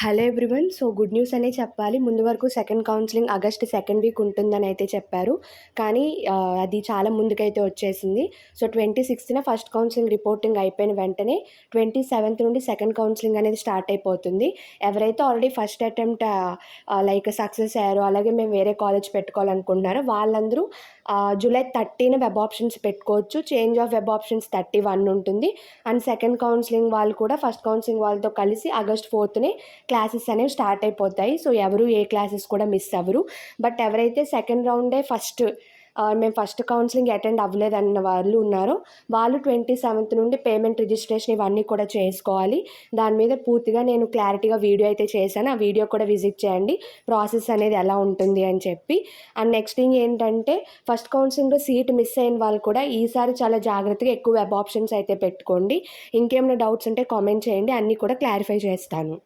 Hello everyone. So, good news అనే చెప్పాలి. ముందు వరకు second counselling August second week ఉంటుందని అయితే చెప్పారు. కానీ అది చాలా ముందుకైతే వచ్చేసింది. సో, 26న ఫస్ట్ కౌన్సెలింగ్ రిపోర్టింగ్ అయిపోయిన వెంటనే 27th నుండి సెకండ్ కౌన్సెలింగ్ అనేది స్టార్ట్ అయిపోతుంది. ఎవరైతే already first attempt like success అయ్యారో, అలాగే మేము వేరే కాలేజ్ పెట్టుకోవాలనుకుంటున్నారో వాళ్ళందరూ జూలై 30న వెబ్ ఆప్షన్స్ పెట్టుకోవచ్చు. చేంజ్ ఆఫ్ వెబ్ ఆప్షన్స్ 31 ఉంటుంది. అండ్ సెకండ్ కౌన్సెలింగ్ వాళ్ళు కూడా ఫస్ట్ కౌన్సెలింగ్ వాళ్ళతో కలిసి ఆగస్ట్ 4నే క్లాసెస్ అనేవి స్టార్ట్ అయిపోతాయి. సో, ఎవరు ఏ క్లాసెస్ కూడా మిస్ అవ్వరు. బట్ ఎవరైతే సెకండ్ రౌండే మేము ఫస్ట్ కౌన్సెలింగ్ అటెండ్ అవ్వలేదన్న వాళ్ళు ఉన్నారో వాళ్ళు 27th నుండి పేమెంట్ రిజిస్ట్రేషన్ ఇవన్నీ కూడా చేసుకోవాలి. దాని మీద పూర్తిగా నేను క్లారిటీగా వీడియో అయితే చేశాను. ఆ వీడియో కూడా విజిట్ చేయండి, ప్రాసెస్ అనేది ఎలా ఉంటుంది అని చెప్పి. అండ్ నెక్స్ట్ థింగ్ ఏంటంటే, ఫస్ట్ కౌన్సెలింగ్లో సీట్ మిస్ అయిన వాళ్ళు కూడా ఈసారి చాలా జాగ్రత్తగా ఎక్కువ వెబ్ ఆప్షన్స్ అయితే పెట్టుకోండి. ఇంకేమైనా డౌట్స్ ఉంటే కామెంట్ చేయండి, అన్నీ కూడా క్లారిఫై చేస్తాను.